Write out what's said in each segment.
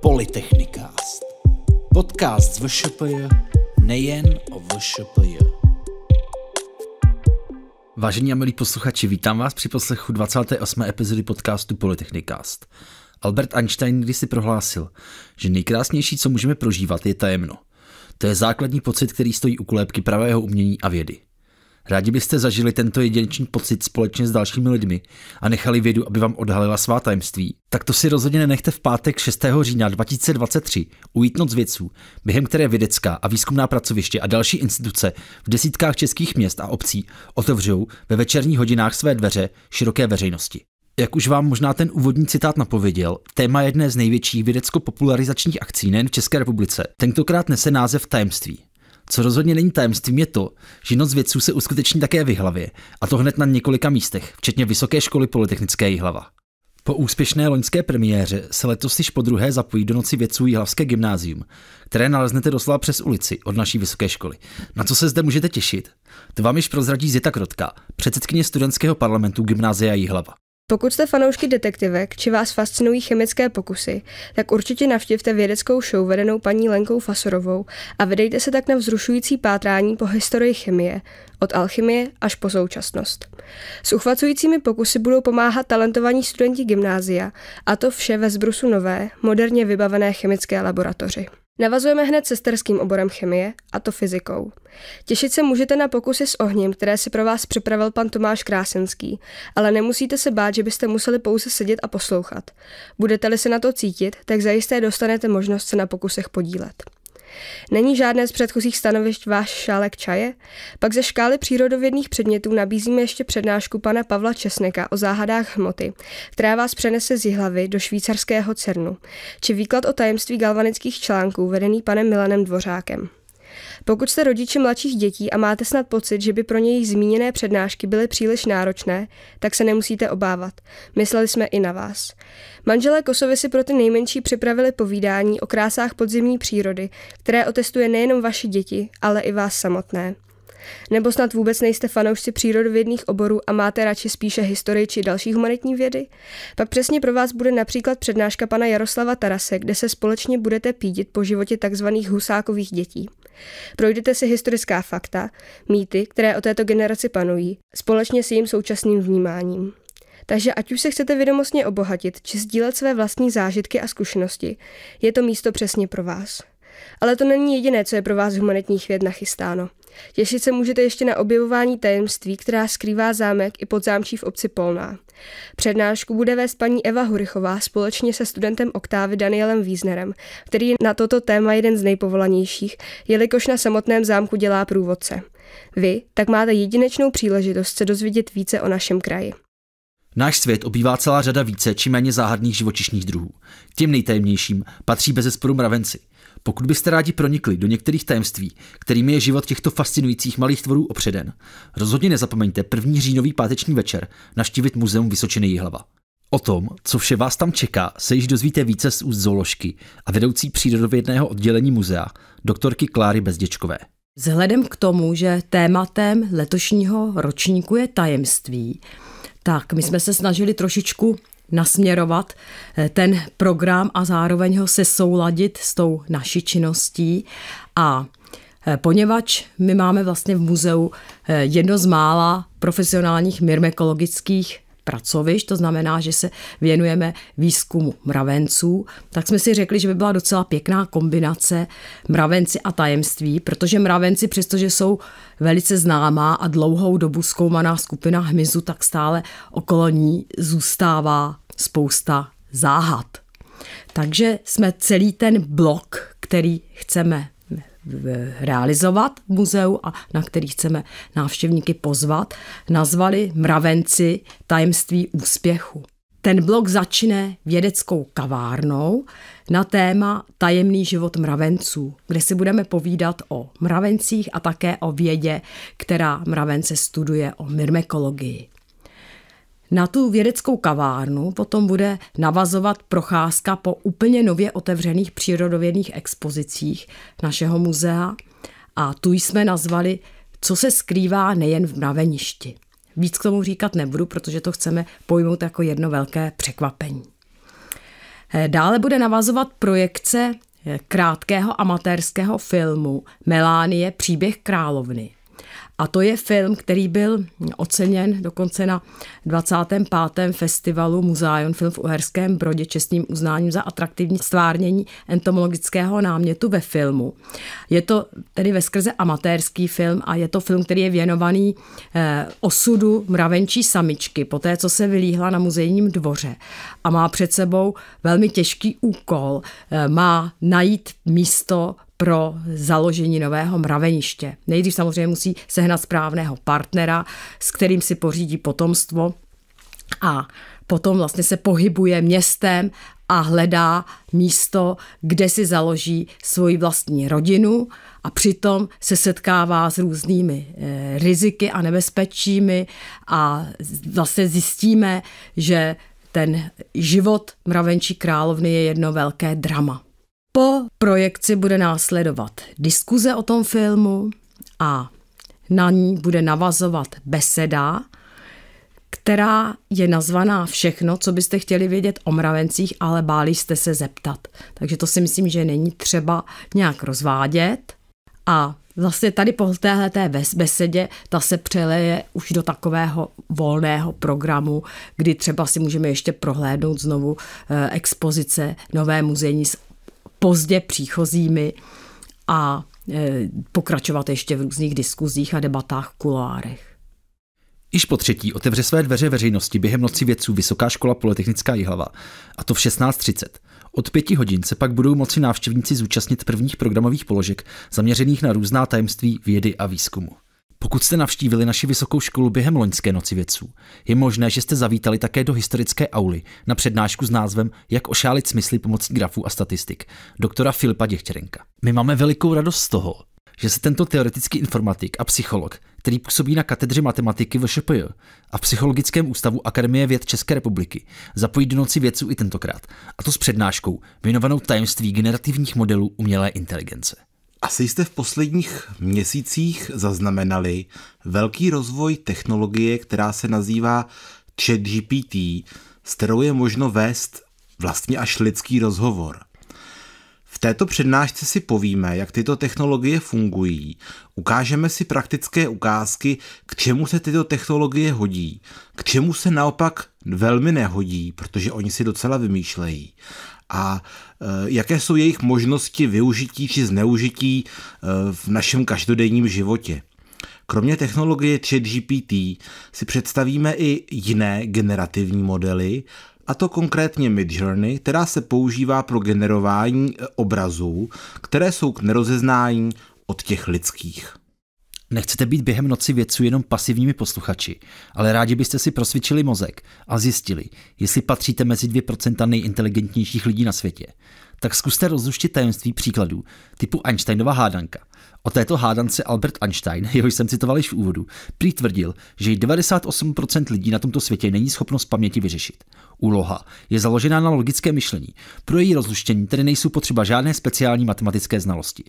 Polytechnikast. Podcast z VŠPJ, nejen o VŠPJ. Vážení a milí posluchači, vítám vás při poslechu 28. epizody podcastu Polytechnikast. Albert Einstein kdysi prohlásil, že nejkrásnější, co můžeme prožívat, je tajemno. To je základní pocit, který stojí u kolébky pravého umění a vědy. Rádi byste zažili tento jedinečný pocit společně s dalšími lidmi a nechali vědu, aby vám odhalila svá tajemství? Tak to si rozhodně nenechte v pátek 6. října 2023 ujít noc vědců, během které vědecká a výzkumná pracoviště a další instituce v desítkách českých měst a obcí otevřou ve večerních hodinách své dveře široké veřejnosti. Jak už vám možná ten úvodní citát napověděl, téma jedné z největších vědecko-popularizačních akcí nejen v České republice tentokrát nese název Tajemství. Co rozhodně není tajemstvím, je to, že Noc vědců se uskuteční také v Jihlavě, a to hned na několika místech, včetně Vysoké školy polytechnické Jihlava. Po úspěšné loňské premiéře se letos již podruhé zapojí do Noci vědců Jihlavské gymnázium, které naleznete doslova přes ulici od naší vysoké školy. Na co se zde můžete těšit? To vám již prozradí Zita Krotka, předsedkyně studentského parlamentu Gymnázia Jihlava. Pokud jste fanoušky detektivek, či vás fascinují chemické pokusy, tak určitě navštivte vědeckou show vedenou paní Lenkou Fasorovou a vydejte se tak na vzrušující pátrání po historii chemie, od alchymie až po současnost. S uchvacujícími pokusy budou pomáhat talentovaní studenti gymnázia, a to vše ve zbrusu nové, moderně vybavené chemické laboratoři. Navazujeme hned sesterským oborem chemie, a to fyzikou. Těšit se můžete na pokusy s ohněm, které si pro vás připravil pan Tomáš Krásenský, ale nemusíte se bát, že byste museli pouze sedět a poslouchat. Budete-li se na to cítit, tak zajisté dostanete možnost se na pokusech podílet. Není žádné z předchozích stanovišť váš šálek čaje? Pak ze škály přírodovědných předmětů nabízíme ještě přednášku pana Pavla Česneka o záhadách hmoty, která vás přenese z Jihlavy do švýcarského CERNu, či výklad o tajemství galvanických článků vedený panem Milanem Dvořákem. Pokud jste rodiči mladších dětí a máte snad pocit, že by pro něj zmíněné přednášky byly příliš náročné, tak se nemusíte obávat. Mysleli jsme i na vás. Manželé Kosovi si pro ty nejmenší připravili povídání o krásách podzimní přírody, které otestuje nejenom vaše děti, ale i vás samotné. Nebo snad vůbec nejste fanoušci přírodovědných oborů a máte radši spíše historii či další humanitní vědy? Pak přesně pro vás bude například přednáška pana Jaroslava Tarase, kde se společně budete pídit po životě tzv. Husákových dětí. Projdete si historická fakta, mýty, které o této generaci panují, společně s jejím současným vnímáním. Takže ať už se chcete vědomostně obohatit či sdílet své vlastní zážitky a zkušenosti, je to místo přesně pro vás. Ale to není jediné, co je pro vás z humanitních věd nachystáno. Těšit se můžete ještě na objevování tajemství, která skrývá zámek i podzámčí v obci Polná. Přednášku bude vést paní Eva Hurichová společně se studentem oktávy Danielem Wiesnerem, který je na toto téma jeden z nejpovolanějších, jelikož na samotném zámku dělá průvodce. Vy tak máte jedinečnou příležitost se dozvědět více o našem kraji. Náš svět obývá celá řada více či méně záhadných živočišných druhů. K těm nejtajemnějším patří bezesporu mravenci. Pokud byste rádi pronikli do některých tajemství, kterými je život těchto fascinujících malých tvorů opředen, rozhodně nezapomeňte 1. říjnový páteční večer navštívit Muzeum Vysočiny Jihlava. O tom, co vše vás tam čeká, se již dozvíte více z úst zooložky a vedoucí přírodovědného oddělení muzea, doktorky Kláry Bezděčkové. Vzhledem k tomu, že tématem letošního ročníku je tajemství, tak my jsme se snažili trošičku nasměrovat ten program a zároveň ho sesouladit s tou naší činností. A poněvadž my máme vlastně v muzeu jedno z mála profesionálních myrmekologických pracovišť, to znamená, že se věnujeme výzkumu mravenců, tak jsme si řekli, že by byla docela pěkná kombinace mravenci a tajemství, protože mravenci, přestože jsou velice známá a dlouhou dobu zkoumaná skupina hmyzu, tak stále okolo ní zůstává spousta záhad. Takže jsme celý ten blok, který chceme realizovat v muzeu a na který chceme návštěvníky pozvat, nazvali Mravenci tajemství úspěchu. Ten blok začne vědeckou kavárnou na téma Tajemný život mravenců, kde si budeme povídat o mravencích a také o vědě, která mravence studuje, o myrmekologii. Na tu vědeckou kavárnu potom bude navazovat procházka po úplně nově otevřených přírodovědných expozicích našeho muzea a tu jsme nazvali Co se skrývá nejen v mraveništi. Víc k tomu říkat nebudu, protože to chceme pojmout jako jedno velké překvapení. Dále bude navazovat projekce krátkého amatérského filmu Melánie, příběh královny. A to je film, který byl oceněn dokonce na 25. festivalu Muzájon Film v Uherském Brodě čestným uznáním za atraktivní stvárnění entomologického námětu ve filmu. Je to tedy veskrze amatérský film a je to film, který je věnovaný osudu mravenčí samičky, poté co se vylíhla na muzejním dvoře a má před sebou velmi těžký úkol. Má najít místo pro založení nového mraveniště. Nejdřív samozřejmě musí sehnat správného partnera, s kterým si pořídí potomstvo a potom vlastně se pohybuje městem a hledá místo, kde si založí svoji vlastní rodinu a přitom se setkává s různými riziky a nebezpečími a vlastně zjistíme, že ten život mravenčí královny je jedno velké drama. Po projekci bude následovat diskuze o tom filmu a na ní bude navazovat beseda, která je nazvaná Všechno, co byste chtěli vědět o mravencích, ale báli jste se zeptat. Takže to si myslím, že není třeba nějak rozvádět. A vlastně tady po téhleté besedě ta se přeleje už do takového volného programu, kdy třeba si můžeme ještě prohlédnout znovu expozice nové muzejní s pozdě příchozími a pokračovat ještě v různých diskuzích a debatách v kuloárech. Již po třetí otevře své dveře veřejnosti během Noci vědců Vysoká škola Polytechnická Jihlava, a to v 16:30. Od 5 hodin se pak budou moci návštěvníci zúčastnit prvních programových položek zaměřených na různá tajemství vědy a výzkumu. Pokud jste navštívili naši vysokou školu během loňské Noci vědců, je možné, že jste zavítali také do historické auly na přednášku s názvem Jak ošálit smysly pomocí grafů a statistik doktora Filipa Děchtěrenka. My máme velikou radost z toho, že se tento teoretický informatik a psycholog, který působí na katedře matematiky VŠPJ a v Psychologickém ústavu Akademie věd České republiky, zapojí do Noci vědců i tentokrát, a to s přednáškou věnovanou tajemství generativních modelů umělé inteligence. Asi jste v posledních měsících zaznamenali velký rozvoj technologie, která se nazývá ChatGPT, s kterou je možno vést vlastně až lidský rozhovor. V této přednášce si povíme, jak tyto technologie fungují, ukážeme si praktické ukázky, k čemu se tyto technologie hodí, k čemu se naopak velmi nehodí, protože oni si docela vymýšlejí. A jaké jsou jejich možnosti využití či zneužití v našem každodenním životě. Kromě technologie ChatGPT si představíme i jiné generativní modely, a to konkrétně Midjourney, která se používá pro generování obrazů, které jsou k nerozeznání od těch lidských. Nechcete být během Noci vědců jenom pasivními posluchači, ale rádi byste si prosvičili mozek a zjistili, jestli patříte mezi 2% nejinteligentnějších lidí na světě. Tak zkuste rozluštit tajemství příkladů typu Einsteinova hádanka. O této hádance Albert Einstein, jehož jsem citoval již v úvodu, prý tvrdil, že i 98% lidí na tomto světě není schopno z paměti vyřešit. Úloha je založená na logické myšlení. Pro její rozluštění tedy nejsou potřeba žádné speciální matematické znalosti.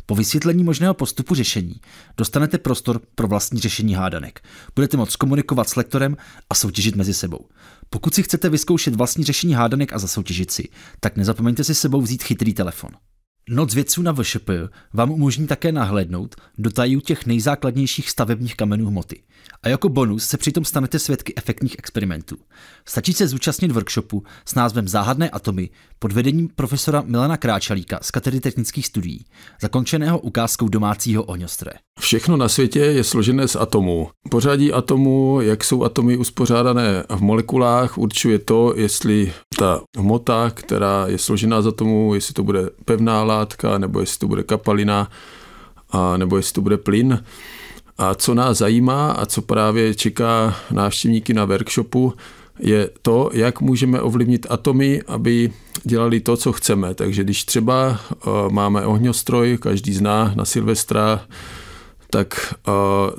Po vysvětlení možného postupu řešení dostanete prostor pro vlastní řešení hádanek. Budete moct komunikovat s lektorem a soutěžit mezi sebou. Pokud si chcete vyzkoušet vlastní řešení hádanek a zasoutěžit si, tak nezapomeňte si sebou vzít chytrý telefon. Noc vědců na VŠPJ vám umožní také nahlédnout do tajů těch nejzákladnějších stavebních kamenů hmoty. A jako bonus se přitom stanete svědky efektních experimentů. Stačí se zúčastnit workshopu s názvem Záhadné atomy pod vedením profesora Milana Kráčalíka z katedry technických studií, zakončeného ukázkou domácího ohňostroje. Všechno na světě je složené z atomů. Pořadí atomů, jak jsou atomy uspořádané v molekulách, určuje to, jestli ta hmota, která je složená z atomů, jestli to bude pevná látka, nebo jestli to bude kapalina, a nebo jestli to bude plyn. A co nás zajímá a co právě čeká návštěvníky na workshopu, je to, jak můžeme ovlivnit atomy, aby dělali to, co chceme. Takže když třeba máme ohňostroj, každý zná na Silvestra, tak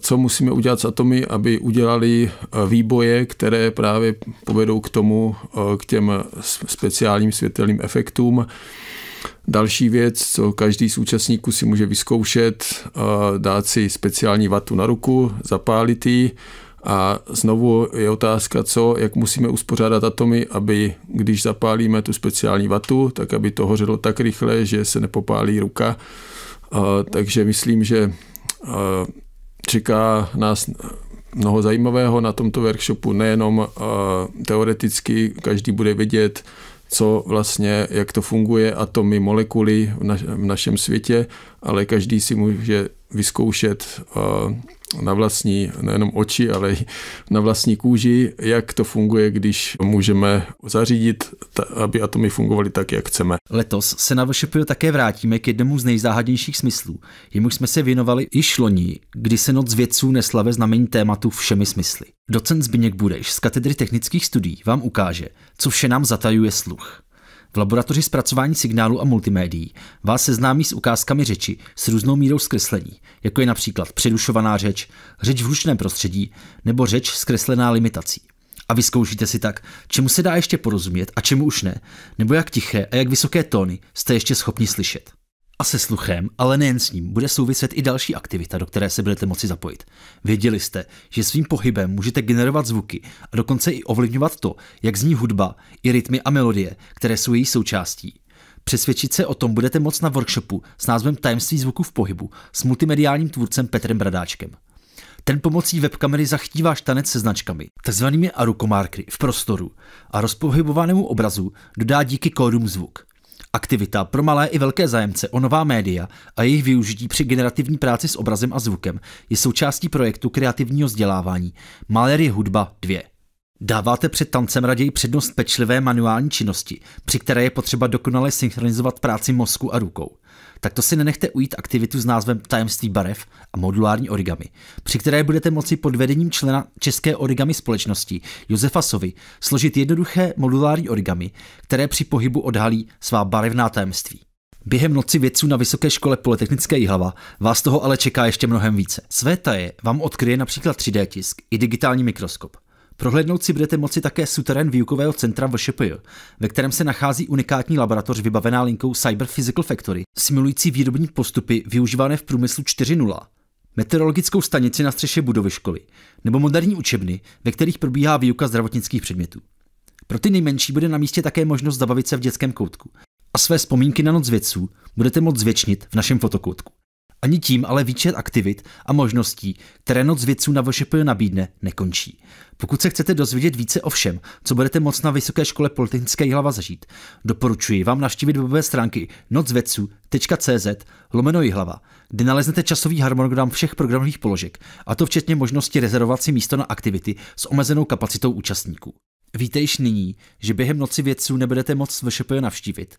co musíme udělat s atomy, aby udělali výboje, které právě povedou k tomu, k těm speciálním světelným efektům. Další věc, co každý z účastníků si může vyzkoušet, dát si speciální vatu na ruku, zapálit ji A znovu je otázka, jak musíme uspořádat atomy, aby když zapálíme tu speciální vatu, tak aby to hořelo tak rychle, že se nepopálí ruka. Takže myslím, že čeká nás mnoho zajímavého na tomto workshopu, nejenom teoreticky, každý bude vědět, co vlastně, jak to funguje, atomy, molekuly v našem světě, ale každý si může vyzkoušet na vlastní, nejenom oči, ale i na vlastní kůži, jak to funguje, když můžeme zařídit, aby atomy fungovaly tak, jak chceme. Letos se na VŠP také vrátíme k jednomu z nejzáhadnějších smyslů, jemuž jsme se věnovali již loni, kdy se Noc vědců nesla ve znamení tématu Všemi smysly. Docent Zbyněk Budeš z katedry technických studií vám ukáže, co vše nám zatajuje sluch. V laboratoři zpracování signálu a multimédií vás seznámí s ukázkami řeči s různou mírou zkreslení, jako je například přerušovaná řeč, řeč v hlučném prostředí nebo řeč zkreslená limitací. A vyzkoušíte si tak, čemu se dá ještě porozumět a čemu už ne, nebo jak tiché a jak vysoké tóny jste ještě schopni slyšet. A se sluchem, ale nejen s ním, bude souviset i další aktivita, do které se budete moci zapojit. Věděli jste, že svým pohybem můžete generovat zvuky a dokonce i ovlivňovat to, jak zní hudba, i rytmy a melodie, které jsou její součástí. Přesvědčit se o tom budete moct na workshopu s názvem Tajemství zvuku v pohybu s multimediálním tvůrcem Petrem Bradáčkem. Ten pomocí webkamery zachytí váš tanec se značkami, takzvanými arukomarkry v prostoru a rozpohybovanému obrazu dodá díky kódům zvuk. Aktivita pro malé i velké zájemce o nová média a jejich využití při generativní práci s obrazem a zvukem je součástí projektu kreativního vzdělávání Malérie hudba 2. Dáváte před tancem raději přednost pečlivé manuální činnosti, při které je potřeba dokonale synchronizovat práci mozku a rukou. Tak to si nenechte ujít aktivitu s názvem Tajemství barev a modulární origami, při které budete moci pod vedením člena České origami společnosti Josefa Sovy složit jednoduché modulární origami, které při pohybu odhalí svá barevná tajemství. Během Noci vědců na Vysoké škole Polytechnické Jihlava vás toho ale čeká ještě mnohem více. Své taje vám odkryje například 3D tisk i digitální mikroskop. Prohlédnout si budete moci také suterén výukového centra VŠPJ, ve kterém se nachází unikátní laboratoř vybavená linkou Cyber Physical Factory, simulující výrobní postupy využívané v průmyslu 4.0, meteorologickou stanici na střeše budovy školy, nebo moderní učebny, ve kterých probíhá výuka zdravotnických předmětů. Pro ty nejmenší bude na místě také možnost zabavit se v dětském koutku. A své vzpomínky na Noc vědců budete moct zvětšnit v našem fotokoutku. Ani tím ale výčet aktivit a možností, které Noc vědců na VŠP nabídne, nekončí. Pokud se chcete dozvědět více o všem, co budete moct na Vysoké škole Polytechnické Jihlava zažít, doporučuji vám navštívit webové stránky nocvedců.cz/Jihlava, kde naleznete časový harmonogram všech programových položek, a to včetně možnosti rezervovat si místo na aktivity s omezenou kapacitou účastníků. Víte již nyní, že během Noci vědců nebudete moct VŠP navštívit.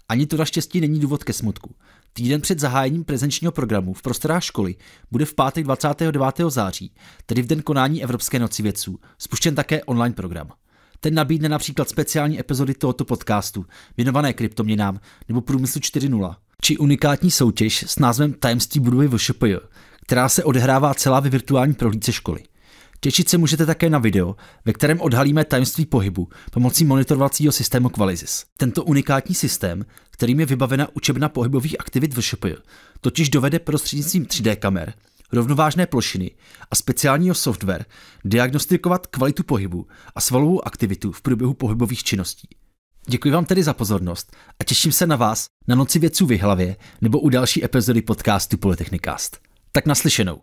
Ani to naštěstí není důvod ke smutku. Týden před zahájením prezenčního programu v prostorách školy bude v pátek 29. září, tedy v den konání Evropské Noci vědců, spuštěn také online program. Ten nabídne například speciální epizody tohoto podcastu, věnované kryptoměnám nebo průmyslu 4.0, či unikátní soutěž s názvem Tajemství budovy VŠPJ, která se odehrává celá ve virtuální prohlídce školy. Těšit se můžete také na video, ve kterém odhalíme tajemství pohybu pomocí monitorovacího systému Qualisys. Tento unikátní systém, kterým je vybavena učebna pohybových aktivit VŠPJ, totiž dovede prostřednictvím 3D kamer, rovnovážné plošiny a speciálního software diagnostikovat kvalitu pohybu a svalovou aktivitu v průběhu pohybových činností. Děkuji vám tedy za pozornost a těším se na vás na Noci vědců v Jihlavě nebo u další epizody podcastu Polytechnicast. Tak naslyšenou.